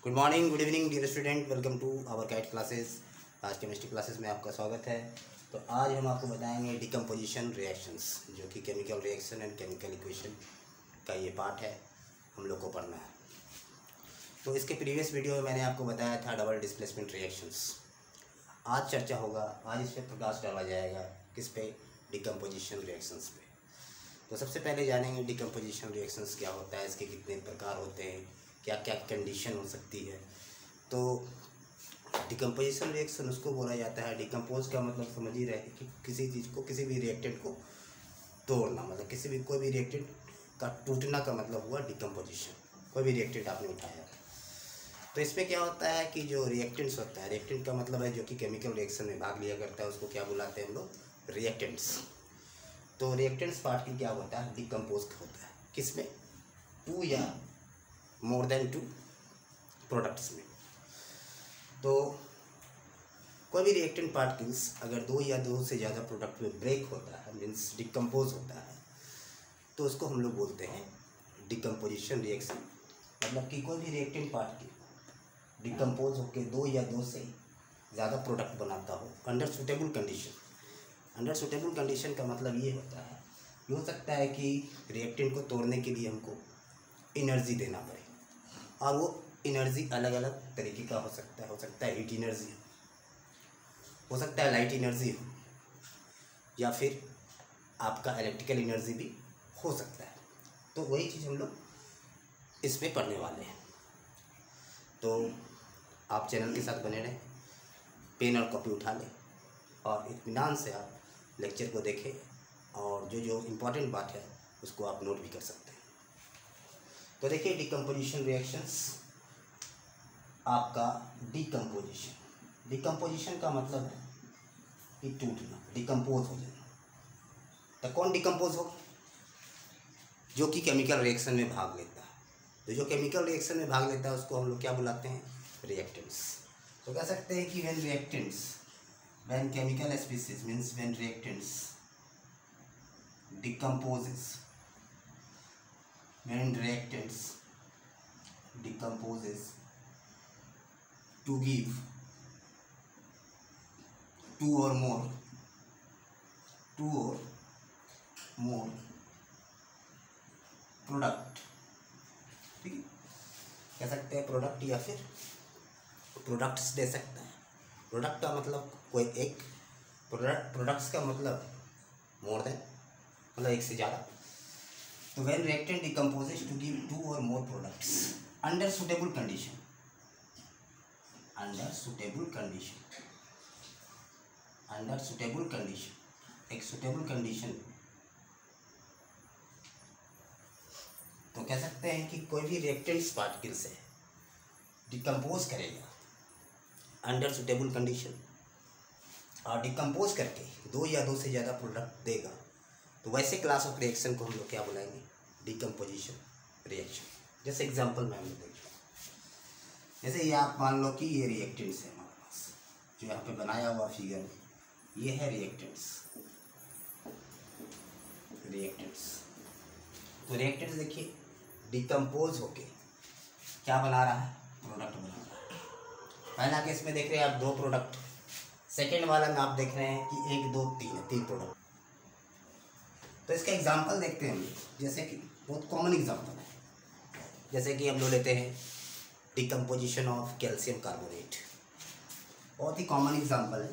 Good morning, good evening dear student, welcome to our CAT classes. आज chemistry classes में आपका स्वागत है। तो आज हम आपको बताएंगे डिकम्पोजिशन रिएक्शंस, जो कि chemical reaction and chemical equation का ये पार्ट है, हम लोग को पढ़ना है। तो इसके प्रीवियस वीडियो में मैंने आपको बताया था डबल डिस्प्लेसमेंट रिएक्शंस। आज चर्चा होगा, आज इस पर प्रकाश डाला जाएगा, किस पे? डिकम्पोजिशन रिएक्शंस पे। तो सबसे पहले जानेंगे डिकम्पोजिशन रिएक्शंस क्या होता है, इसके कितने प्रकार होते हैं, क्या क्या कंडीशन हो सकती है। तो डिकम्पोजिशन रिएक्शन उसको बोला जाता है, डिकम्पोज का मतलब समझ ही रहे कि किसी चीज़ को, किसी भी रिएक्टेंट को तोड़ना, मतलब कोई भी रिएक्टेंट का टूटना का मतलब हुआ डिकम्पोजिशन। कोई भी रिएक्टेंट आपने उठाया तो इसमें क्या होता है कि जो रिएक्टेंट्स होता है, रिएक्टेंट का मतलब है जो कि केमिकल रिएक्शन में भाग लिया करता है, उसको क्या बुलाते हैं हम लोग? रिएक्टेंट्स। तो रिएक्टेंट्स पार्ट की क्या होता है? डिकम्पोज होता है किसमें? टू या मोर देन टू प्रोडक्ट्स में। तो कोई भी रिएक्टेंट पार्टिकल्स अगर दो या दो से ज़्यादा प्रोडक्ट में ब्रेक होता है, मीन्स डिकम्पोज होता है, तो उसको हम लोग बोलते हैं डिकम्पोजिशन रिएक्शन। मतलब कि कोई भी रिएक्टेंट पार्टिकल डिकम्पोज होकर दो या दो से ज़्यादा प्रोडक्ट बनाता हो under suitable condition. Under suitable condition का मतलब ये होता है, ये हो सकता है कि रिएक्टेंट को तोड़ने के लिए हमको एनर्जी देना पड़े, और वो एनर्जी अलग अलग तरीके का हो सकता है हीट एनर्जी हो सकता है, लाइट एनर्जी हो, या फिर आपका इलेक्ट्रिकल एनर्जी भी हो सकता है। तो वही चीज़ हम लोग इसमें पढ़ने वाले हैं। तो आप चैनल के साथ बने रहें, पेन और कॉपी उठा लें और इत्मीनान से आप लेक्चर को देखें, और जो जो इम्पोर्टेंट बात है उसको आप नोट भी कर सकते हैं। तो देखिए, डिकम्पोजिशन रिएक्शंस, आपका डिकम्पोजिशन का मतलब है कि टूटना, डिकम्पोज हो जाना। तो कौन डिकम्पोज हो? जो कि केमिकल रिएक्शन में भाग लेता है। तो जो केमिकल रिएक्शन में भाग लेता है उसको हम लोग क्या बुलाते हैं? रिएक्टेंट्स। तो कह सकते हैं कि when chemical species means when reactants decomposes to give two or more product, ठीक है, कह सकते हैं प्रोडक्ट, या फिर प्रोडक्ट्स दे सकता है। प्रोडक्ट का मतलब कोई एक, प्रोडक्ट्स का मतलब मोर देन, मतलब एक से ज़्यादा। तो when reactant decomposes to give two or more products under suitable condition, एक सुटेबल कंडीशन। तो कह सकते हैं कि कोई भी रिएक्टेंट्स पार्टिकल से डिकम्पोज करेगा अंडर सुटेबल कंडीशन, और डिकम्पोज करके दो या दो से ज़्यादा प्रोडक्ट देगा, तो वैसे क्लास ऑफ रिएक्शन को हम लोग क्या बुलाएंगे? Decomposition reaction. जैसे एग्जांपल में हम लोग देखिए, जैसे ये आप मान लो कि ये रिएक्टेंट्स है हमारे पास, जो यहाँ पे बनाया हुआ फिगर में ये है रिएक्टेंट्स। तो रिएक्टेंट्स देखिए डिकम्पोज होके क्या बना रहा है? प्रोडक्ट बना रहा है। पहला केस में देख रहे हैं आप दो प्रोडक्ट, सेकेंड वाला में आप देख रहे हैं कि एक दो तीन प्रोडक्ट। तो इसका एग्जांपल देखते हैं हम, जैसे कि बहुत कॉमन एग्जांपल है, जैसे कि हम लोग लेते हैं डिकम्पोजिशन ऑफ कैल्शियम कार्बोनेट। बहुत ही कॉमन एग्जांपल है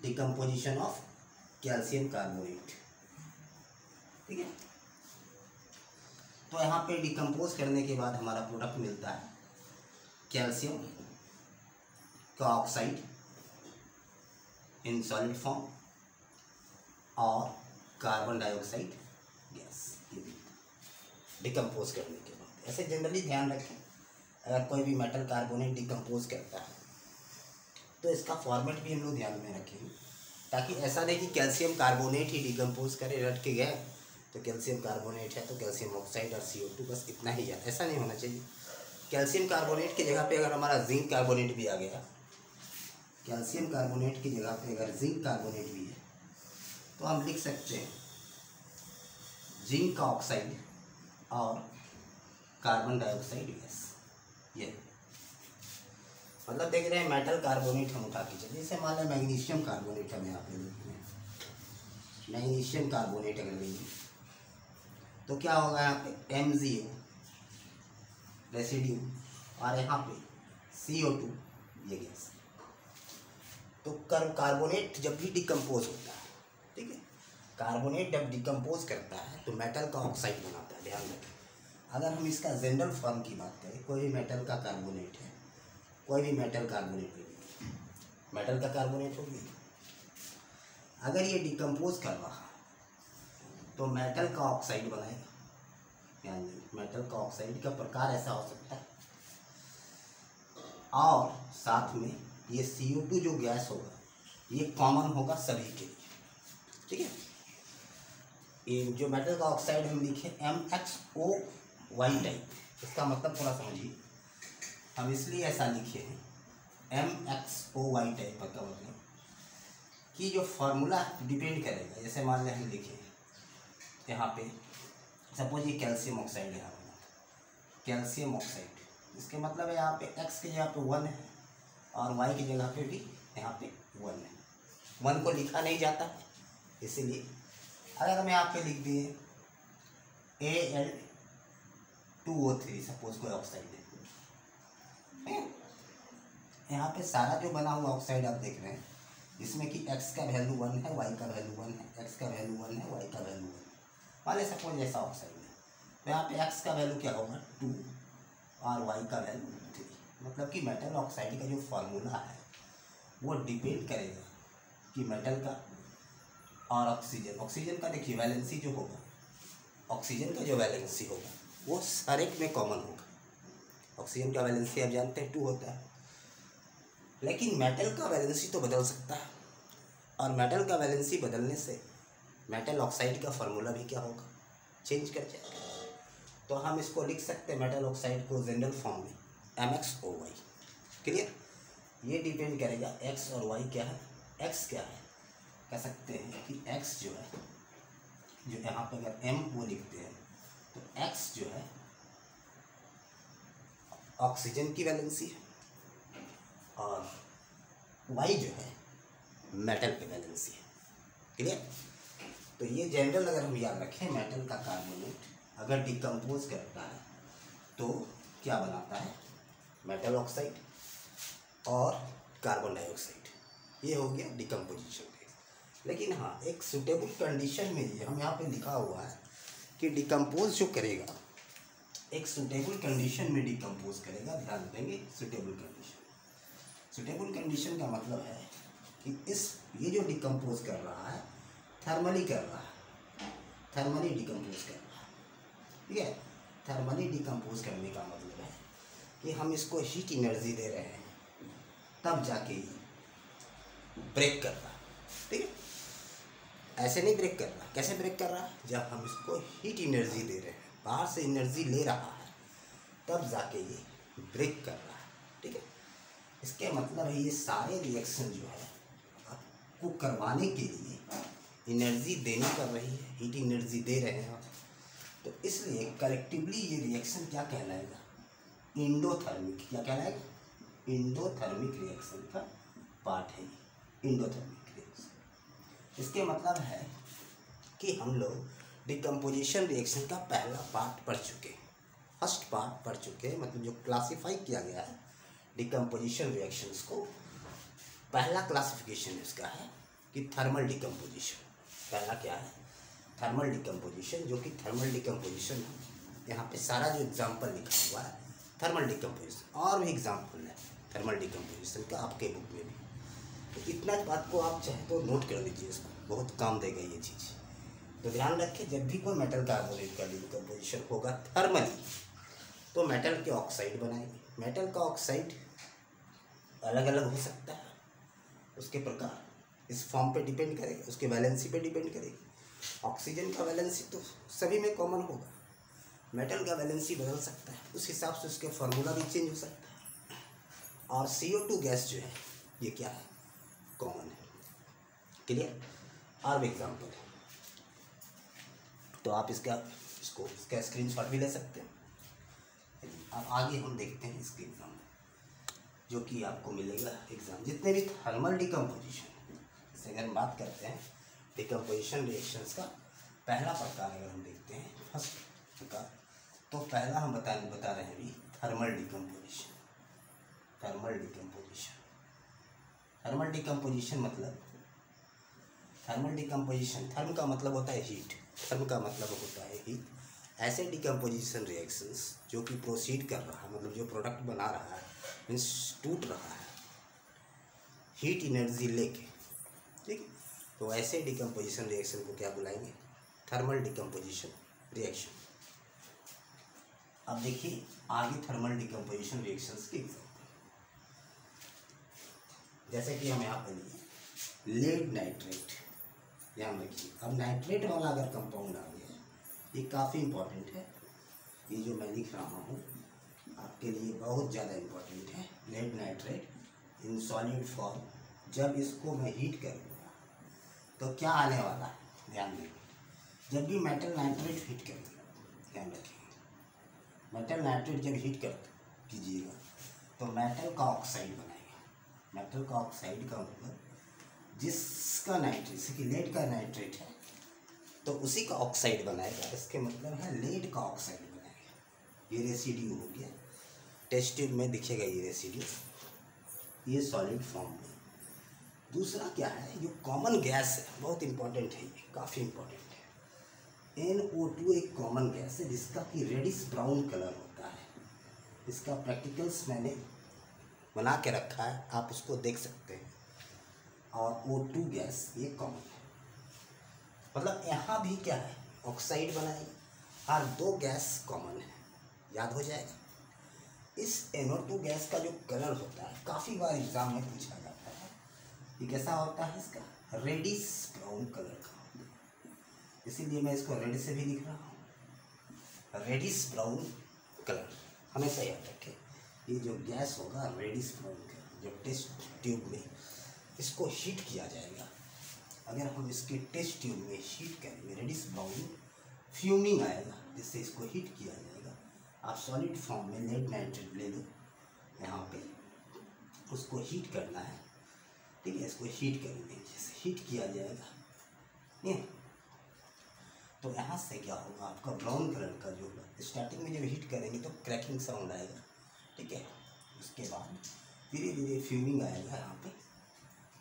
डिकम्पोजिशन ऑफ कैल्शियम कार्बोनेट, ठीक है। तो यहाँ पे डिकम्पोज करने के बाद हमारा प्रोडक्ट मिलता है कैल्शियम का ऑक्साइड इन सॉलिड फॉर्म और कार्बन डाइऑक्साइड गैस। डिकम्पोज करने के बाद ऐसे जनरली ध्यान रखें, अगर कोई भी मेटल कार्बोनेट डिकम्पोज करता है तो इसका फॉर्मेट भी हम लोग ध्यान में रखेंगे, ताकि ऐसा नहीं कि कैल्शियम कार्बोनेट ही डिकम्पोज करे, रट के गए तो कैल्शियम कार्बोनेट है तो कैल्शियम ऑक्साइड और CO2 बस इतना ही है, ऐसा नहीं होना चाहिए। कैल्शियम कार्बोनेट की जगह पे अगर हमारा जिंक कार्बोनेट भी आ गया, कैल्शियम कार्बोनेट की जगह पे अगर जिंक कार्बोनेट भी है, तो हम लिख सकते हैं जिंक का ऑक्साइड और कार्बन डाइऑक्साइड गैस। ये मतलब देख रहे हैं मेटल कार्बोनेट हम उठा के चले, जैसे मान लें मैग्नीशियम कार्बोनेट हम यहाँ पे लेते हैं, मैग्नीशियम कार्बोनेट अगर लेंगे तो क्या होगा, यहाँ पे MgO रेसिड्यू और यहाँ पे CO2 ये गैस। तो कार्बोनेट जब भी डिकम्पोज होता है, ठीक है, कार्बोनेट जब डिकम्पोज करता है तो मेटल का ऑक्साइड बनाता है। ध्यान रखें, अगर हम इसका जनरल फॉर्म की बात करें, कोई भी मेटल का कार्बोनेट है, कोई भी मेटल कार्बोनेट है, मेटल का कार्बोनेट हो गया, अगर ये डिकम्पोज कर रहा है तो मेटल का ऑक्साइड बनाएगा। यानी मेटल का ऑक्साइड का प्रकार ऐसा हो सकता है, और साथ में ये CO2 जो गैस होगा ये कॉमन होगा सभी के लिए, ठीक है। ये जो मेटल का ऑक्साइड हम लिखे MXOY टाइप, इसका मतलब थोड़ा समझिए, हम इसलिए ऐसा लिखे हैं MXOY टाइप का मतलब कि जो फार्मूला डिपेंड करेगा, जैसे मान लें हम लिखे यहाँ पे सपोज ये कैल्शियम ऑक्साइड यहाँ बना, कैल्शियम ऑक्साइड, इसके मतलब है यहाँ पे X की जगह पे 1 है और Y की जगह पे भी यहाँ पे 1 है। 1 को लिखा नहीं जाता है, इसीलिए अगर हम यहाँ पे लिख दिए Al2O3 सपोज कोई ऑक्साइड है, यहाँ पे सारा जो बना हुआ ऑक्साइड आप देख रहे हैं, इसमें कि X का वैल्यू 1 है, Y का वैल्यू 1 है, X का वैल्यू 1 है, Y का वैल्यू 1 है। मान लें सपोज ऐसा ऑक्साइड है, तो यहाँ पे X का वैल्यू क्या होगा 2 और Y का वैल्यू 3। मतलब कि मेटल ऑक्साइड का जो फार्मूला है वो डिपेंड करेगा कि मेटल का और ऑक्सीजन का देखिए वैलेंसी जो होगा, ऑक्सीजन का जो वैलेंसी होगा वो हर एक में कॉमन होगा। ऑक्सीजन का वैलेंसी आप जानते हैं 2 होता है, लेकिन मेटल का वैलेंसी तो बदल सकता है, और मेटल का वैलेंसी बदलने से मेटल ऑक्साइड का फार्मूला भी क्या होगा, चेंज कर जाएगा। तो हम इसको लिख सकते हैं मेटल ऑक्साइड को जनरल फॉर्म में MXOY। क्लियर, ये डिपेंड करेगा X और Y क्या है। X क्या है, कह सकते हैं कि X जो है, जो यहाँ पे अगर M वो लिखते हैं तो X जो है ऑक्सीजन की वैलेंसी है और Y जो है मेटल की वैलेंसी है। क्लियर, तो ये जनरल अगर हम याद रखें, मेटल का कार्बोनेट अगर डिकम्पोज करता है तो क्या बनाता है, मेटल ऑक्साइड और कार्बन डाइऑक्साइड, ये हो गया डिकम्पोजिशन। लेकिन हाँ, एक सुटेबल कंडीशन में हम यहाँ पे लिखा हुआ है कि डिकम्पोज जो करेगा एक सुटेबल कंडीशन में डिकम्पोज करेगा। ध्यान देंगे, सुटेबल कंडीशन का मतलब है कि ये जो डिकम्पोज कर रहा है थर्मली कर रहा है, थर्मली डिकम्पोज कर रहा है, ठीक है। थर्मली डिकम्पोज करने का मतलब है कि हम इसको हीट एनर्जी दे रहे हैं तब जाके ब्रेक कर रहा है, ठीक है। ऐसे नहीं ब्रेक कर रहा, कैसे ब्रेक कर रहा है, जब हम इसको हीट एनर्जी दे रहे हैं, बाहर से एनर्जी ले रहा है, तब जाके ये ब्रेक कर रहा है, ठीक है। इसके मतलब है ये सारे रिएक्शन जो है आपको करवाने के लिए एनर्जी देनी पड़ रही है, हीट एनर्जी दे रहे हैं आप, तो इसलिए कलेक्टिवली ये रिएक्शन क्या कहलाएगा, इंडोथर्मिक। क्या कहलाएगा, इंडोथर्मिक रिएक्शन का पार्ट है ये, इंडोथर्मिक रिएक्शन। इसके मतलब है कि हम लोग डिकम्पोजिशन रिएक्शन का पहला पार्ट पढ़ चुके हैं, फर्स्ट पार्ट पढ़ चुके हैं। मतलब जो क्लासीफाई किया गया है डिकम्पोजिशन रिएक्शंस को, पहला क्लासिफिकेशन इसका है कि थर्मल डिकम्पोजिशन। पहला क्या है, थर्मल डिकम्पोजिशन, जो कि थर्मल डिकम्पोजिशन यहाँ पे सारा जो एग्जाम्पल लिखा हुआ है थर्मल डिकम्पोजिशन, और भी एग्जाम्पल है थर्मल डिकम्पोजिशन का आपके बुक में भी। तो इतना बात को आप चाहे तो नोट कर लीजिए, इसको बहुत काम देगा ये चीज़। तो ध्यान रखें, जब भी कोई मेटल कार्बोनेट का डिकम्पोजिशन होगा थर्मली तो मेटल के ऑक्साइड बनाएंगे। मेटल का ऑक्साइड अलग अलग हो सकता है, उसके प्रकार इस फॉर्म पे डिपेंड करेगा, उसके वैलेंसी पे डिपेंड करेगी। ऑक्सीजन का वैलेंसी तो सभी में कॉमन होगा, मेटल का वैलेंसी बदल सकता है, उस हिसाब से उसके फार्मूला भी चेंज हो सकता है। और CO2 गैस जो है ये क्या है, कॉमन है। क्लियर, और भी एग्जाम्पल है तो आप इसका स्क्रीनशॉट भी ले सकते हैं। अब आगे हम देखते हैं इसके एग्जाम्पल। जो कि आपको मिलेगा एग्जाम। जितने भी थर्मल डिकम्पोजिशन से अगर हम बात करते हैं डिकम्पोजिशन रिएक्शंस का पहला प्रकार अगर हम देखते हैं फर्स्ट प्रकार, तो पहला हम बता रहे हैं अभी thermal decomposition. Thermal decomposition, thermal decomposition मतलब थर्मल डिकम्पोजिशन, थर्म का मतलब होता है हीट, थर्म का मतलब होता है हीट। ऐसे डिकम्पोजिशन रिएक्शंस जो कि प्रोसीड कर रहा है, मतलब जो प्रोडक्ट बना रहा है मीन्स टूट रहा है हीट एनर्जी लेके, ठीक है। तो ऐसे डिकम्पोजिशन रिएक्शन को क्या बुलाएंगे? Thermal decomposition reaction. अब देखिए आगे थर्मल डिकम्पोजिशन रिएक्शंस के एग्जाम्पल, जैसे कि हम यहाँ पर लिए लेड नाइट्रेट, ध्यान रखिए। अब नाइट्रेट वाला अगर कंपाउंड आ गया, ये काफ़ी इम्पोर्टेंट है, ये जो मैं लिख रहा हूँ आपके लिए बहुत ज़्यादा इम्पोर्टेंट है। Lead nitrate in solid form, जब इसको मैं हीट करूँगा तो क्या आने वाला है, ध्यान देंगे। जब भी मेटल नाइट्रेट हीट करेंगे, ध्यान रखिए, मेटल नाइट्रेट जब हीट कीजिएगा तो मेटल का ऑक्साइड बनाएगा। मेटल का ऑक्साइड का मतलब जिसका नाइट्रेट, जैसे कि लेड का नाइट्रेट है तो उसी का ऑक्साइड बनाएगा, इसके मतलब है लेड का ऑक्साइड बनाएगा। ये रेसिड्यू हो गया, टेस्ट ट्यूब में दिखेगा ये रेसिड्यू, ये सॉलिड फॉर्म में। दूसरा क्या है, जो कॉमन गैस है, बहुत इंपॉर्टेंट है, ये काफ़ी इंपॉर्टेंट है। NO2 एक कॉमन गैस है जिसका कि रेडिश ब्राउन कलर होता है। इसका प्रैक्टिकल्स मैंने बना के रखा है, आप उसको देख सकते हैं। और O2 गैस ये कॉमन है, मतलब यहाँ भी क्या है, ऑक्साइड बनाएगा और दो गैस कॉमन है, याद हो जाएगा। इस NO2 गैस का जो कलर होता है काफ़ी बार एग्जाम में पूछा जाता है, ये कैसा होता है, इसका रेडिश ब्राउन कलर का, इसीलिए मैं इसको रेड से भी लिख रहा हूँ, रेडिश ब्राउन कलर हमेशा याद रखें। ये जो गैस होगा रेडिश ब्राउन कलर, जब टेस्ट ट्यूब में इसको हीट किया जाएगा, अगर हम इसके टेस्ट ट्यूब में हीट करेंगे, रेडिश ब्राउन फ्यूमिंग आएगा, जिससे इसको हीट किया जाएगा। आप सॉलिड फॉर्म में लेड नाइट्रेट ले लो, यहाँ पे उसको हीट करना है, ठीक है, इसको हीट करेंगे, जैसे हीट किया जाएगा नहीं, तो यहाँ से क्या होगा, आपका ब्राउन कलर का जो होगा, स्टार्टिंग में जब हीट करेंगे तो क्रैकिंग साउंड आएगा, ठीक है। उसके बाद धीरे धीरे फ्यूमिंग आएगा यहाँ पे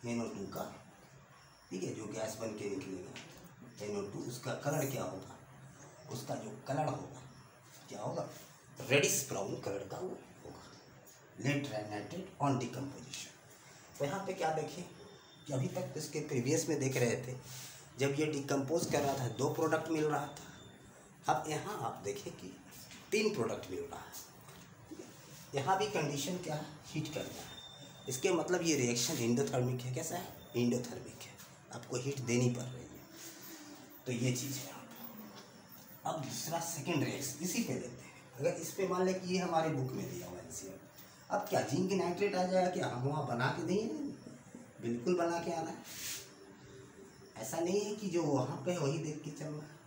NO2 का, ठीक है, जो गैस बन के निकलेगा NO2, उसका कलर क्या होगा, उसका जो कलर होगा क्या होगा, रेडिश ब्राउन कलर का होगा, लेड नाइट्रेट ऑन डिकम्पोजिशन। तो यहाँ पे क्या देखें कि अभी तक इसके प्रीवियस में देख रहे थे, जब ये डिकम्पोज कर रहा था 2 प्रोडक्ट मिल रहा था। अब यहाँ आप देखें कि 3 प्रोडक्ट मिल रहा है। यहाँ भी कंडीशन क्या है, हीट करना है, इसके मतलब ये रिएक्शन एंडोथर्मिक है। कैसा है, एंडोथर्मिक है, आपको हीट देनी पड़ रही है, तो ये चीज़ है। अब दूसरा सेकेंड रिएक्शन इसी पे लेते हैं। अगर इस पे मान लें कि ये हमारे बुक में दिया हुआ है NCERT, अब क्या जिंक नाइट्रेट आ जाएगा, क्या हम वहाँ बना के देंगे? बिल्कुल बना के आना है, ऐसा नहीं है कि जो वहाँ पे वही देख के चलना है।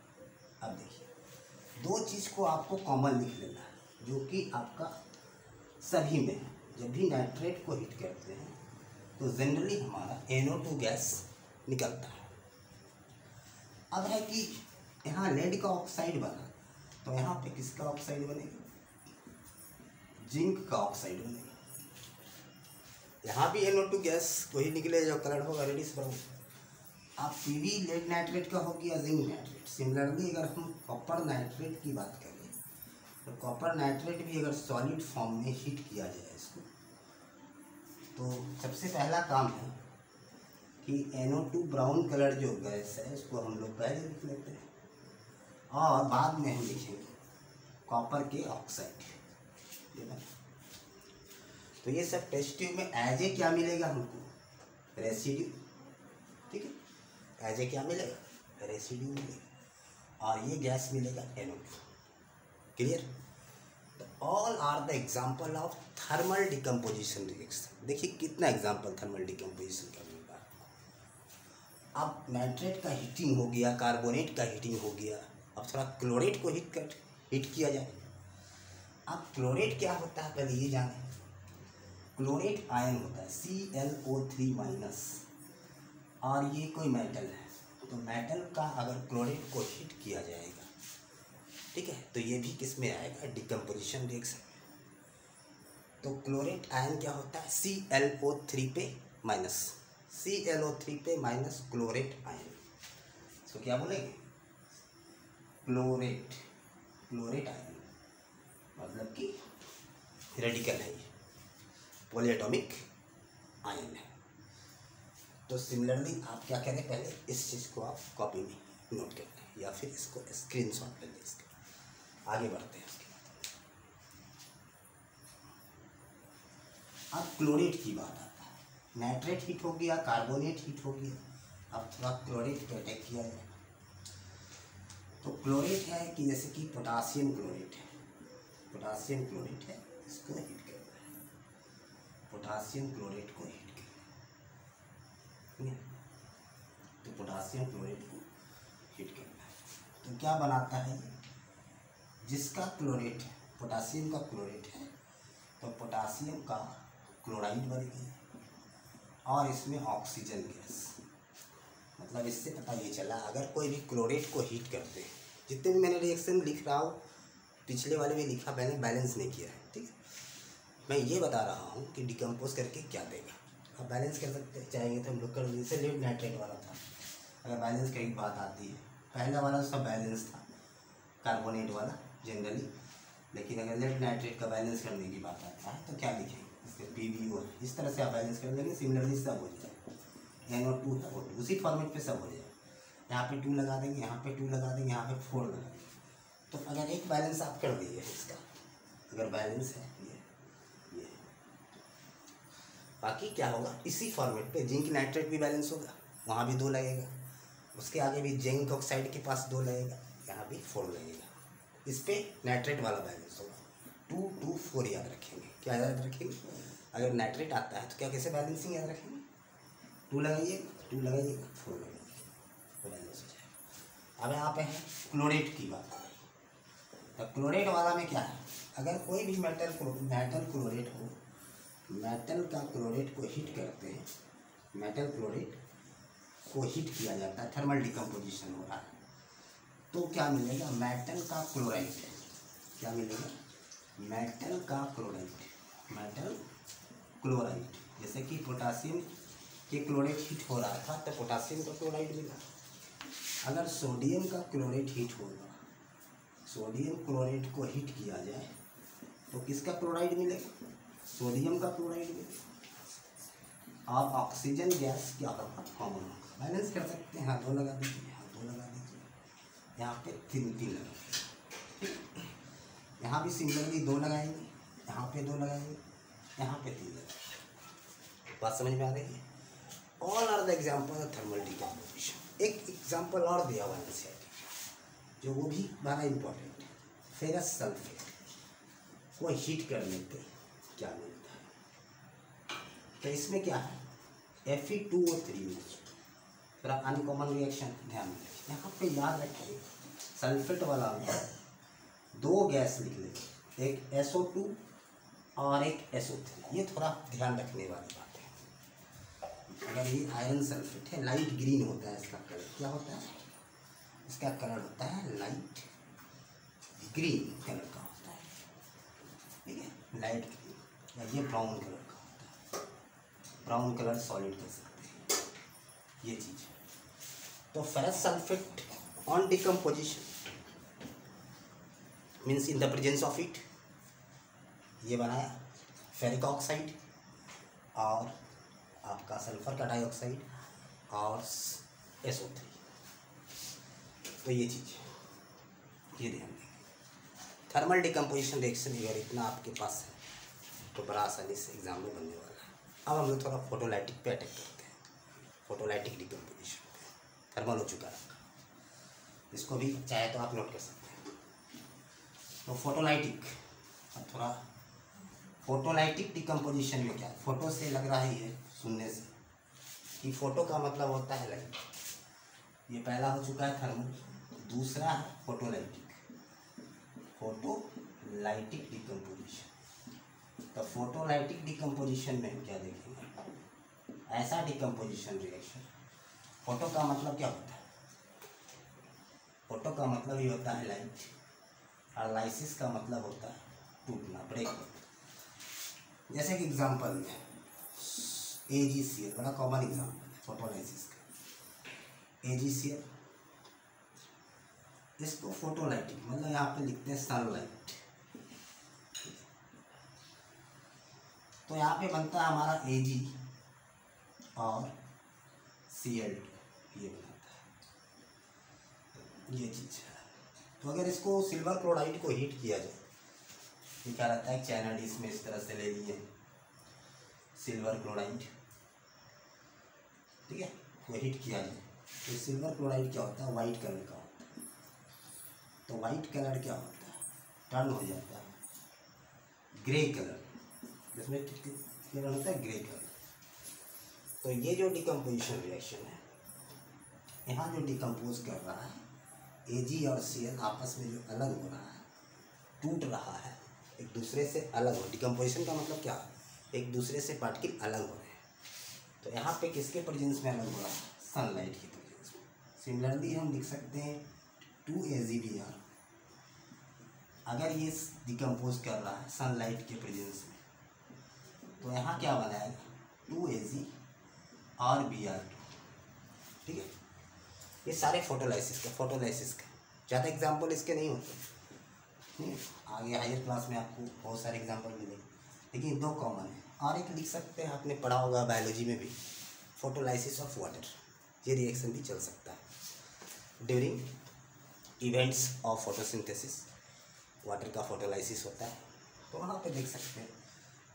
अब देखिए 2 चीज़ को आपको कॉमन लिख लेना है, जो कि आपका सभी में है। जब भी नाइट्रेट को हीट करते हैं तो जनरली हमारा NO2 गैस निकलता है। अब है कि यहाँ लेड का ऑक्साइड बना, तो यहाँ पे किसका ऑक्साइड बनेगा, जिंक का ऑक्साइड बनेगा। यहाँ भी NO2 गैस वही निकले जो कलर होगा रेडिश ब्राउन। आप PV लेड नाइट्रेट का हो गया जिंक नाइट्रेट। सिमिलरली अगर हम कॉपर नाइट्रेट की बात करें तो कॉपर नाइट्रेट भी अगर सॉलिड फॉर्म में हीट किया जाए इसको, तो सबसे पहला काम है कि NO2 ब्राउन कलर जो गैस है उसको हम लोग पहले लिख लेते हैं, और बाद में हम लिखेंगे कॉपर के ऑक्साइड। तो ये सब टेस्ट ट्यूब में एज ए क्या मिलेगा हमको, रेसिड्यू, ठीक है, एज ए क्या मिलेगा, रेसिड्यू मिलेगा, और ये गैस मिलेगा NO2। Clear? All are the example of thermal decomposition reaction. देखिए कितना एग्जाम्पल थर्मल डिकम्पोजिशन का मिल रहा है। अब नाइट्रेट का हीटिंग हो गया, कार्बोनेट का हीटिंग हो गया, अब थोड़ा क्लोरेट को हीट किया जाए। अब क्लोरेट क्या होता है पहले ये जाने। क्लोरेट आयन होता है ClO3 और ये कोई मेटल है, तो मेटल का अगर क्लोरेट को हीट किया जाएगा, ठीक है, तो ये भी किस में आएगा, डिकम्पोजिशन रिएक्शन में। तो क्लोरेट आयन क्या होता है, ClO3 पे माइनस, ClO3 पे माइनस क्लोरेट आयन, इसको क्या बोलेंगे, क्लोरेट आयन, मतलब कि रेडिकल है, ये पॉलीएटॉमिक आयन है। तो सिमिलरली आप क्या करें, पहले इस चीज़ को आप कॉपी में नोट कर लें या फिर इसको स्क्रीनशॉट ले लें, इसके आगे बढ़ते हैं। उसके बाद अब क्लोरेट की बात आता है, नाइट्रेट हीट हो गया, कार्बोनेट हीट हो गया, अब थोड़ा क्लोरेट पे अटैक किया जाए। तो क्लोरेट है कि जैसे कि पोटासियम क्लोरेट है, पोटासियम क्लोरेट है, इसको हीट करना है, पोटासियम क्लोरेट को हीट करना है, तो पोटासियम क्लोरेट को हीट करना है, तो क्या बनाता है ये, जिसका क्लोरेट है, पोटासियम का क्लोरेट है, तो पोटासियम का क्लोराइड बनेगा और इसमें ऑक्सीजन गैस, मतलब इससे पता ये चला अगर कोई भी क्लोरेट को हीट करते हैं, जितने भी मैंने रिएक्शन लिख रहा हूँ, पिछले वाले में लिखा, मैंने बैलेंस नहीं किया है, ठीक है, मैं ये बता रहा हूँ कि डिकम्पोज करके क्या देगा। अब बैलेंस कर सकते चाहेंगे तो हम लोग कर, जैसे लेड नाइट्रेट वाला था, अगर बैलेंस की बात आती है, पहला वाला सब बैलेंस था, कार्बोनेट वाला जनरली, लेकिन अगर लेड नाइट्रेट का बैलेंस करने की बात आता है तो क्या लिखेंगे, इसके PbO, इस तरह से आप बैलेंस कर देंगे, सिमिलरली सब हो जाए, NO2 है O2, उसी फॉर्मेट पे सब हो जाए, यहाँ पे 2 लगा देंगे, यहाँ पे 2 लगा देंगे, यहाँ पे 4 लगा देंगे, तो अगर एक बैलेंस आप कर दिए इसका, अगर बैलेंस है ये, बाकी क्या होगा, इसी फॉर्मेट पे जिंक नाइट्रेट भी बैलेंस होगा, वहाँ भी 2 लगेगा, उसके आगे भी जिंक ऑक्साइड के पास 2 लगेगा, यहाँ भी 4 लगेगा, इस पे नाइट्रेट वाला बैलेंस होगा, 2 2 4 याद रखेंगे, क्या याद रखेंगे, अगर नाइट्रेट आता है तो क्या कैसे बैलेंसिंग याद रखेंगे, 2 लगाइए 4 लगाइए, बैलेंस हो जाएगा। अब यहाँ पे है क्लोरेट की बात, तो क्लोरेट वाला में क्या है, अगर कोई भी मेटल क्लोरेट हो, मेटल का क्लोरेट को हीट करते हैं, मेटल क्लोरेट को हीट किया जाता है, थर्मल डिकम्पोजिशन हो रहा है, तो क्या मिलेगा, मेटल का क्लोराइड, क्या मिलेगा, मेटल का क्लोराइड, मेटल क्लोराइड, जैसे कि पोटासियम के क्लोरेट हीट हो रहा था तो पोटासियम का क्लोराइड मिला, अगर सोडियम का क्लोरेट हीट होगा, सोडियम क्लोरेट को हीट किया जाए तो किसका क्लोराइड मिलेगा, सोडियम का क्लोराइड मिलेगा, और ऑक्सीजन गैस क्या होगा, कॉमन होगा, बैलेंस कर सकते हैं, यहाँ 2 लगा दीजिए, यहाँ 2 लगा दीजिए, यहाँ पे 3 लगा, यहाँ भी सिमिलरली 2 लगाएंगे, यहाँ पे 2 लगाएंगे, यहाँ पे 3 लगाएंगे, बात समझ में आ रही है। All are the example of thermal decomposition. एक एग्जाम्पल और दिया हुआ है जो वो भी बड़ा इम्पोर्टेंट है, फेरस सल्फेट को हीट करने पे क्या मिलता है, तो इसमें क्या है, Fe2O3 में थोड़ा अनकॉमन रिएक्शन ध्यान में रखिए, यहाँ पे याद रखिए सल्फेट वाला में 2 गैस लिख लेंगे, एक SO2 और एक SO3, ये थोड़ा ध्यान रखने वाली बात है। अगर ये आयरन सल्फेट है, लाइट ग्रीन होता है इसका कलर, क्या होता है, इसका कलर होता है लाइट ग्रीन कलर का होता है, ठीक है, लाइट ग्रीन, या ये ब्राउन कलर का होता है, ब्राउन कलर सॉलिड कह सकते हैं, ये चीज़। तो ferrous sulphate on decomposition means in the presence of it, ये बनाया फेरिक ऑक्साइड और आपका सल्फर का डाइऑक्साइड और SO3, तो ये चीज़ ये ध्यान देंगे। थर्मल डिकम्पोजिशन रिएक्शन अगर इतना आपके पास है तो बड़ा आसानी से एग्जाम में बनने वाला है। अब हम लोग थोड़ा फोटोलाइटिक पे अटैक करते हैं, फोटोलाइटिक डिकम्पोजिशन पे, थर्मल हो चुका है, इसको भी चाहे तो आप नोट कर सकते हैं। तो फोटोलाइटिक, अब थोड़ा फोटोलाइटिक डिकम्पोजिशन में क्या है, फोटो से लग रहा ही है सुनने से कि फोटो का मतलब होता है लाइट, ये पहला हो चुका है थर्मल, दूसरा है फोटोलाइटिक, फोटोलाइटिक डिकम्पोजिशन। तो फोटोलाइटिक डिकम्पोजिशन में हम क्या देखेंगे, ऐसा डिकम्पोजिशन रिएक्शन। फोटो का मतलब क्या होता है, फोटो का मतलब ही होता है लाइट, और लाइसिस का मतलब होता है टूटना, ब्रेक होता। जैसे कि एग्जांपल में AgCl बड़ा कॉमन एग्जांपल है फोटोलाइसिस का। AgCl इसको फोटोलाइटिक मतलब यहाँ पे लिखते हैं सनलाइट। तो यहाँ पे बनता है हमारा Ag और Cl2 ये बनाता है, ये चीज़ है। तो अगर इसको सिल्वर क्लोराइड को हीट किया जाए, ये क्या रहता है, चैनल इसमें इस तरह से ले लिए सिल्वर क्लोराइड, ठीक है, वो हीट किया जाए तो सिल्वर क्लोराइड क्या होता है, वाइट कलर का होता है। तो वाइट कलर क्या होता है, टर्न हो जाता है ग्रे कलर, जिसमें कलर होता है ग्रे कलर। तो ये जो डिकम्पोजिशन रिएक्शन है, यहाँ जो डिकम्पोज कर रहा है Ag और Cl आपस में जो अलग हो रहा है, टूट रहा है, एक दूसरे से अलग हो। डिकम्पोजिशन का मतलब क्या है, एक दूसरे से पार्टिकल अलग हो रहे हैं। तो यहाँ पे किसके प्रेजेंस में अलग हो रहा है, सनलाइट की प्रेजेंस में। सिमिलरली हम लिख सकते हैं 2AgBr, अगर ये डिकम्पोज कर रहा है सनलाइट के प्रेजेंस में, तो यहाँ क्या बनाएगा 2Ag और Br2, ठीक है। ये सारे फोटोलाइसिस का ज़्यादा एग्जाम्पल इसके नहीं होते, नहीं आगे हायर क्लास में आपको बहुत सारे एग्जाम्पल मिलेंगे, लेकिन दो कॉमन है। और एक लिख सकते हैं, आपने पढ़ा होगा बायोलॉजी में भी, फोटोलाइसिस ऑफ वाटर, ये रिएक्शन भी चल सकता है during events of photosynthesis, water का फोटोलाइसिस होता है। तो वहाँ पे देख सकते हैं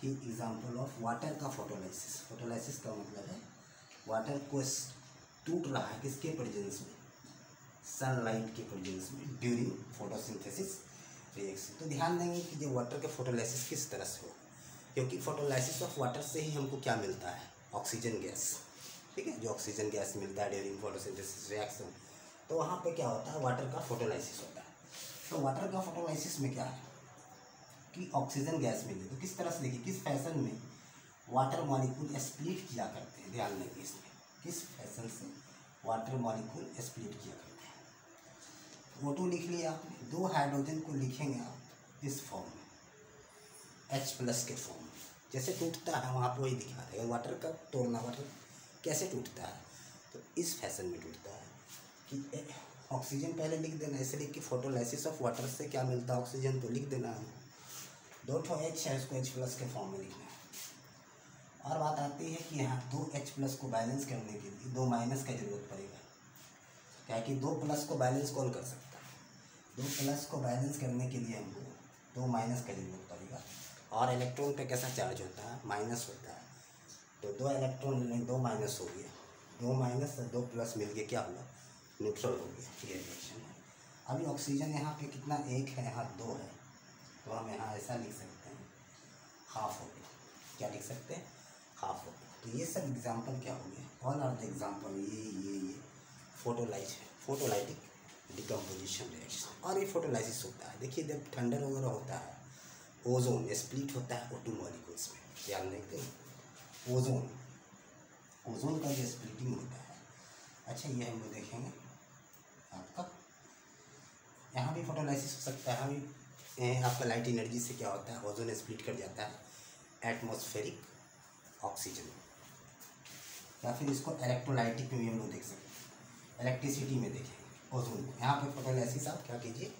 कि एग्जाम्पल ऑफ वाटर का फोटोलाइसिस का मतलब है वाटर को टूट रहा है किसके प्रेजेंस में, सनलाइट के प्रेजेंस में ड्यूरिंग फोटोसिंथेसिस रिएक्शन। तो ध्यान देंगे कि जो वाटर का फोटोलाइसिस किस तरह से हो, क्योंकि फोटोलाइसिस ऑफ वाटर से ही हमको क्या मिलता है, ऑक्सीजन गैस, ठीक है, जो ऑक्सीजन गैस मिलता है ड्यूरिंग फोटोसिंथेसिस रिएक्शन। तो वहाँ पे क्या होता है, वाटर का फोटोलाइसिस होता है। तो वाटर का फोटोलाइसिस में क्या है कि ऑक्सीजन गैस मिले, तो किस तरह से देखिए, किस फैशन में वाटर मॉलिक्यूल स्प्लिट किया करते हैं, ध्यान देंगे इसमें, किस फैशन से वाटर मॉलिक्यूल स्प्लिट किया करते हैं। O2 लिख लिया आपने, दो हाइड्रोजन को लिखेंगे आप इस फॉर्म में, H+ के फॉर्म में, जैसे टूटता है वहाँ पर वही दिखा रहे हैं। वाटर का तोड़ना, वाटर कैसे टूटता है, तो इस फैशन में टूटता है कि ऑक्सीजन पहले लिख देना, ऐसे लिख के फोटोलाइसिस ऑफ वाटर से क्या मिलता है, ऑक्सीजन, तो लिख देना है। दो ठो H है, उसको H+ के फॉर्म में लिखना है। और बात आती है कि यहाँ 2H+ को बैलेंस करने के लिए 2- का जरूरत पड़ेगा, क्या कि 2+ को बैलेंस कौन कर सकता है, 2+ को बैलेंस करने के लिए हमको 2- का जरूरत पड़ेगा। और इलेक्ट्रॉन पे कैसा चार्ज होता है, माइनस होता है, तो 2 इलेक्ट्रॉन 2 माइनस हो गया, 2- से 2+ मिल के क्या हुआ, न्यूट्रल हो गया, ये रिएक्शन है। अभी ऑक्सीजन यहाँ पे कितना, 1 है, यहाँ 2 है, तो हम यहाँ ऐसा लिख सकते हैं हाफ हो गया, क्या लिख सकते हैं, हाफ हो गया। तो ये सब एग्जाम्पल क्या हो गए, ऑल आर द एग्जाम्पल, ये फोटोलाइटिक डिकम्पोजिशन रिएक्शन। और ये फोटोलाइसिस होता है, देखिए जब ठंडर वगैरह होता है, ओजोन स्प्लिट होता है O2 मॉलिक्यूल्स में, ध्यान देते हैं ओजोन का जो स्प्लिटिंग होता है। अच्छा, ये हम लोग देखेंगे आपका, यहाँ भी फोटोलाइसिस हो सकता है, यहाँ भी आपका लाइट एनर्जी से क्या होता है, ओजोन स्प्लिट कर जाता है एटमॉस्फेरिक ऑक्सीजन, या फिर इसको इलेक्ट्रोलाइटिक में भी हम लोग देख सकते हैं, इलेक्ट्रिसिटी में देखेंगे ओजोन को। यहाँ पे फोटोलाइसिस आप क्या कीजिए,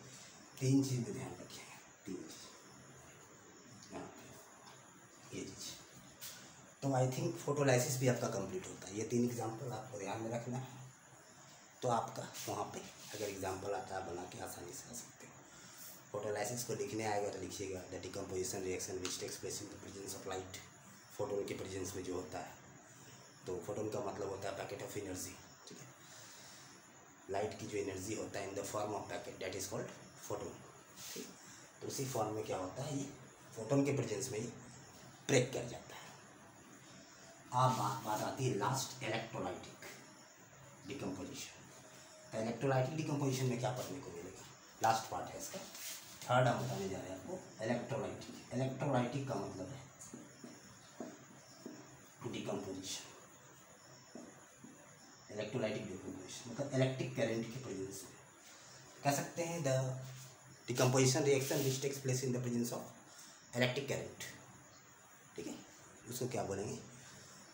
3 चीज़ में ध्यान रखिएगा, 3 चीज़ यहाँ पे, ये चीज़। तो आई थिंक फोटोलाइसिस भी आपका कंप्लीट होता है, ये 3 एग्जाम्पल आपको ध्यान में रखना है। तो आपका वहाँ पे अगर एग्जाम्पल आता है बना के आसानी से आ सकते हो। फोटोलाइसिस को लिखने आएगा तो लिखिएगा the decomposition reaction which takes place in the presence of light, photon के प्रेजेंस में जो होता है। तो फोटोन का मतलब होता है पैकेट ऑफ एनर्जी, ठीक है, लाइट की जो एनर्जी होता है in the form of packet, that is called photon, ठीक। तो उसी फॉर्म में क्या होता है, ये फोटोन के प्रेजेंस में ये ब्रेक कर जाता है। अब बात आती है लास्ट, इलेक्ट्रोलाइटिक डिकम्पोजिशन। तो इलेक्ट्रोलाइटिक डिकम्पोजिशन में क्या पढ़ने को मिलेगा, लास्ट पार्ट है इसका, थर्ड हम बताने जा रहे हैं आपको, इलेक्ट्रोलाइटिक। इलेक्ट्रोलाइटिक का मतलब है डिकम्पोजिशन, इलेक्ट्रोलाइटिक डिकम्पोजिशन मतलब इलेक्ट्रिक करंट के प्रेजेंस में कह सकते हैं the decomposition reaction which takes place in the presence of electric current. ठीक है, उसको क्या बोलेंगे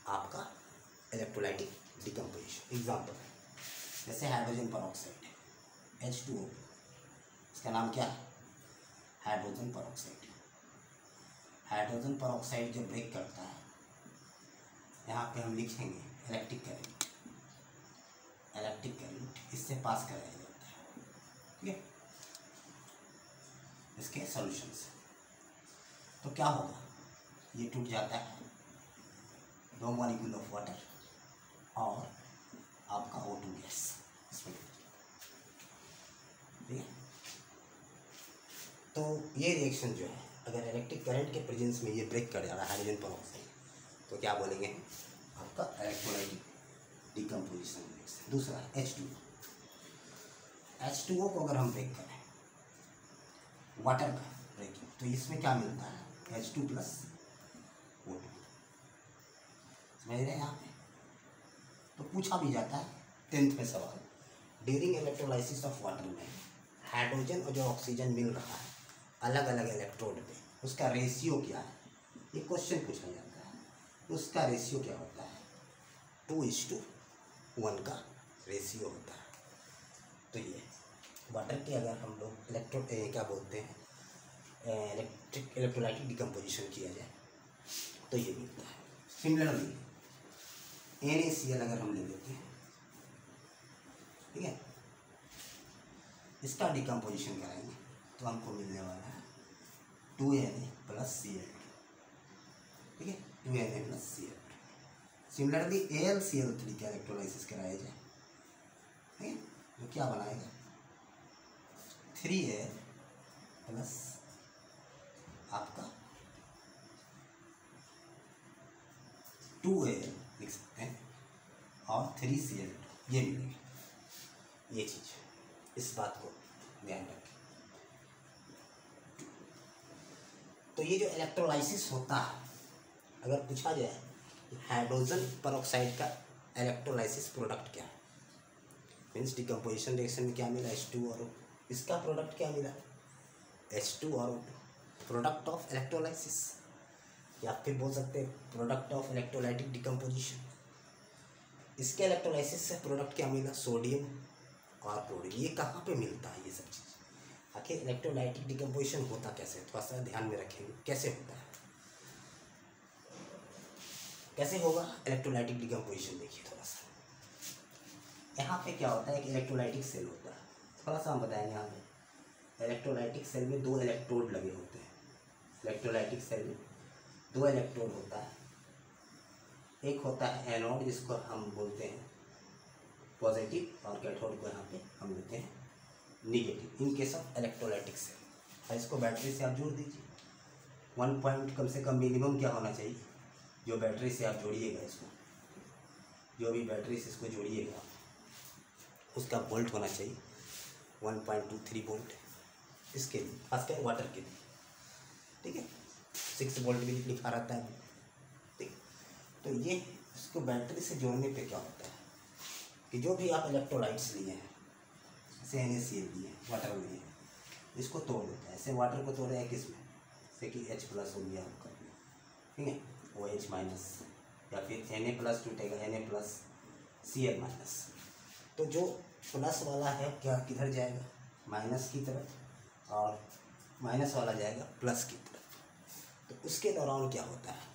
आपका इलेक्ट्रोलाइटिक डिकम्पोजिशन। एग्जाम्पल जैसे हाइड्रोजन परऑक्साइड H2O, इसका नाम क्या है हाइड्रोजन परऑक्साइड। हाइड्रोजन परऑक्साइड जब ब्रेक करता है, यहाँ पे हम लिखेंगे इलेक्ट्रिक करंट, इलेक्ट्रिक करंट इससे पास कराया जाता है। ठीक है, इसके सॉल्यूशंस तो क्या होगा, ये टूट जाता है, 2 मॉलिक्यूल ऑफ वाटर और आपका O2 गैस इसमें। ठीक है, तो ये रिएक्शन जो है अगर इलेक्ट्रिक करंट के प्रेजेंस में ये ब्रेक कर जा रहा है हाइड्रोजन परऑक्साइड, तो क्या बोलेंगे आपका इलेक्ट्रोलाइटिक डिकम्पोजिशन रिएक्शन। दूसरा H2O को अगर हम ब्रेक करें वाटर का ब्रेकिंग, तो इसमें क्या मिलता है H2 प्लस O2। समझ रहे हैं यहाँ पे, तो पूछा भी जाता है 10th में सवाल, ड्यूरिंग इलेक्ट्रोलाइसिस ऑफ वाटर में हाइड्रोजन और जो ऑक्सीजन मिल रहा है अलग अलग इलेक्ट्रोड पे, उसका रेशियो क्या है, ये क्वेश्चन पूछा जाता है। उसका रेशियो क्या होता है 2:1 का रेशियो होता है। तो ये वाटर के अगर हम लोग क्या बोलते हैं इलेक्ट्रोलाइटिक डिकम्पोजिशन किया जाए तो ये मिलता है। सिमिलरली NaCl अगर हम ले लेते हैं, ठीक है, इसका डिकम्पोजिशन कराएंगे तो हमको मिलने वाला है 2Na प्लस Cl2। ठीक है, 2Na plus Cl2। Similarly AlCl3 का इलेक्ट्रोलाइसिस कराया जाए, ठीक है, तो क्या बनाएगा 3Al प्लस आपका 2Al लिख सकते हैं और 3Cl2, ये मिलेगा। ये चीज़, इस बात को ध्यान रखें। तो ये जो इलेक्ट्रोलाइसिस होता है, अगर पूछा जाए कि हाइड्रोजन परऑक्साइड का इलेक्ट्रोलाइसिस प्रोडक्ट क्या है, मीन्स डिकम्पोजिशन रिएक्शन में क्या मिला H2 और O, इसका प्रोडक्ट क्या मिला H2 और O, प्रोडक्ट ऑफ इलेक्ट्रोलाइसिस, या फिर बोल सकते हैं प्रोडक्ट ऑफ इलेक्ट्रोलाइटिक डिकम्पोजिशन। इसके इलेक्ट्रोलाइसिस से प्रोडक्ट क्या मिला सोडियम और क्लोरीन। ये कहाँ पे मिलता है ये सब चीज़, आखिर इलेक्ट्रोलाइटिक डिकम्पोजिशन होता कैसे, थोड़ा सा ध्यान में रखेंगे कैसे होता है, कैसे होगा इलेक्ट्रोलाइटिक डिकम्पोजिशन। देखिए थोड़ा सा यहाँ पे क्या होता है कि इलेक्ट्रोलाइटिक सेल होता है, थोड़ा सा हम बताएंगे। यहाँ पे इलेक्ट्रोलाइटिक सेल में 2 इलेक्ट्रोड लगे होते हैं। इलेक्ट्रोलाइटिक सेल में 2 इलेक्ट्रोड होता है, एक होता है एनोड जिसको हम बोलते हैं पॉजिटिव और कैथोड को यहाँ पे हम लेते हैं negative in case of electrolytic cell. और इसको बैटरी से आप जोड़ दीजिए, 1 पॉइंट कम से कम मिनिमम क्या होना चाहिए, जो बैटरी से आप जोड़िएगा इसको, जो भी बैटरी से इसको जोड़िएगा उसका वोल्ट होना चाहिए 1.23 वोल्ट इसके लिए, खासकर वाटर के लिए। ठीक है, 6 वोल्ट भी लिखा रहता है। ठीक, तो ये इसको बैटरी से जोड़ने पे क्या होता है कि जो भी आप इलेक्ट्रोलाइट्स लिए हैं, जैसे NaCl लिए हैं, वाटर लिए हैं, इसको तोड़ देता है। ऐसे वाटर को तोड़ रहे हैं किस में, जैसे कि H प्लस हो गया आपका, ठीक है, OH माइनस, या फिर Na प्लस टूटेगा Na प्लस Cl माइनस। तो जो प्लस वाला है क्या किधर जाएगा माइनस की तरफ, और माइनस वाला जाएगा प्लस की तरफ। तो उसके दौरान क्या होता है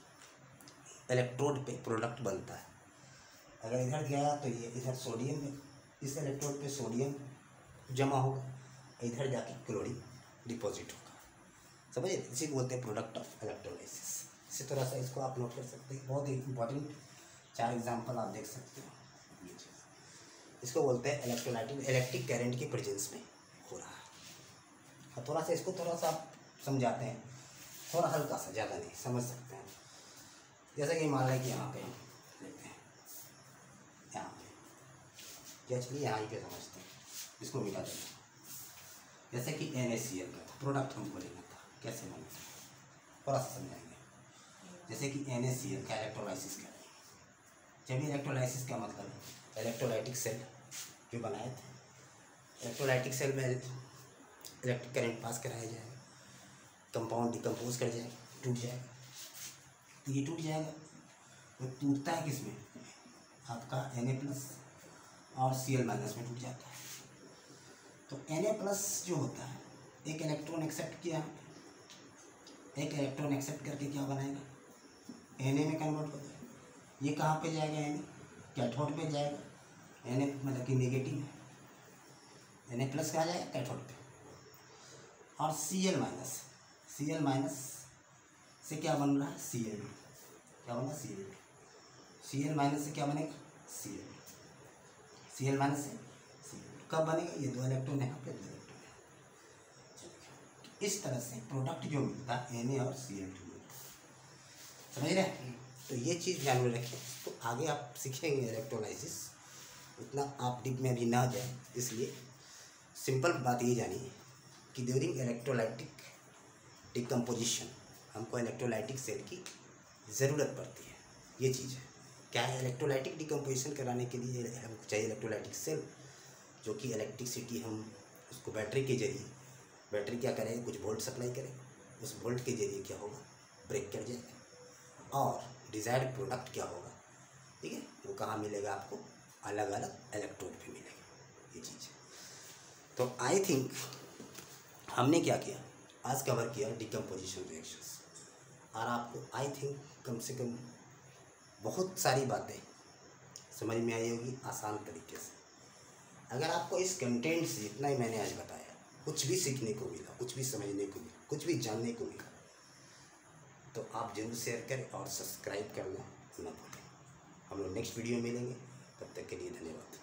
इलेक्ट्रोड पे प्रोडक्ट बनता है। अगर इधर गया तो ये इधर सोडियम में, इस इलेक्ट्रोड पे सोडियम जमा होगा, इधर जाके क्लोरीन डिपॉजिट होगा। समझिए, इसी को बोलते हैं प्रोडक्ट ऑफ इलेक्ट्रोलाइसिस। इसी तरह से इसको आप नोट कर सकते हैं, बहुत ही इंपॉर्टेंट 4 एग्जाम्पल आप देख सकते हो। इसको बोलते हैं इलेक्ट्रिक करंट के प्रेजेंस में हो रहा है। और थोड़ा सा इसको थोड़ा सा आप समझाते हैं, थोड़ा हल्का सा, ज़्यादा नहीं, समझ सकते हैं। जैसे कि मान लें कि यहाँ पे लेते हैं, यहाँ पे क्या, चलिए यहाँ पे समझते हैं, इसको मिटा देंगे। जैसे कि NaCl का प्रोडक्ट हमको लेना था, कैसे बनता है थोड़ा सा समझाएंगे। जैसे कि NaCl का इलेक्ट्रोलाइसिस करें, जब इलेक्ट्रोलाइसिस का मतलब है इलेक्ट्रोलाइटिक सेल जो बनाए थे, इलेक्ट्रोलाइटिक सेल में इलेक्ट्रिक करंट पास कराया जाएगा, कंपाउंड डिकम्पोज कर जाएगा, टूट जाएगा। तो ये टूट जाएगा, वो टूटता है किस में, आपका Na+ और Cl- में टूट जाता है। तो Na+ जो होता है एक इलेक्ट्रॉन एक्सेप्ट किया, एक इलेक्ट्रॉन एक्सेप्ट करके क्या बनाएगा, Na में कन्वर्ट हो जाएगा। ये कहाँ पे जाएगा, Na कैथोड पे जाएगा, Na मतलब कि नेगेटिव है, Na+ कहाँ जाएगा, कैथोड पे। और Cl- से क्या बन रहा है, Cl2, क्या बन रहा है, Cl2 से क्या बनेगा, Cl2 से Cl2 कब बनेगा, ये 2 इलेक्ट्रॉन यहाँ पे, 2 इलेक्ट्रॉन यहाँ। इस तरह से प्रोडक्ट जो मिलता है Na और Cl2 समझ रहे हैं। तो ये चीज़ ध्यान में रखें, तो आगे आप सीखेंगे इलेक्ट्रोलाइसिस, उतना आप डीप में भी ना जाए, इसलिए सिंपल बात ये जानिए कि ड्यूरिंग इलेक्ट्रोलाइटिक डिकम्पोजिशन हमको इलेक्ट्रोलाइटिक सेल की ज़रूरत पड़ती है। ये चीज़ है क्या है, इलेक्ट्रोलाइटिक डिकम्पोजिशन कराने के लिए हमको चाहिए इलेक्ट्रोलाइटिक सेल, जो कि इलेक्ट्रिसिटी हम उसको बैटरी के जरिए, बैटरी क्या करेगा, कुछ वोल्ट सप्लाई करेगा, उस वोल्ट के जरिए क्या होगा, ब्रेक कर जाएगा और डिज़ायर्ड प्रोडक्ट क्या होगा, ठीक है, वो कहाँ मिलेगा आपको, अलग अलग इलेक्ट्रोड पे मिलेगा। ये चीज़ है। तो आई थिंक हमने क्या किया, आज कवर किया डिकम्पोजिशन रिएक्शंस, और आपको आई थिंक कम से कम बहुत सारी बातें समझ में आई होगी आसान तरीके से। अगर आपको इस कंटेंट से जितना ही मैंने आज बताया कुछ भी सीखने को मिला, कुछ भी समझने को मिला, कुछ भी जानने को मिला, तो आप जरूर शेयर करें और सब्सक्राइब करना ना भूलें। हम लोग नेक्स्ट वीडियो में मिलेंगे, तब तक के लिए धन्यवाद।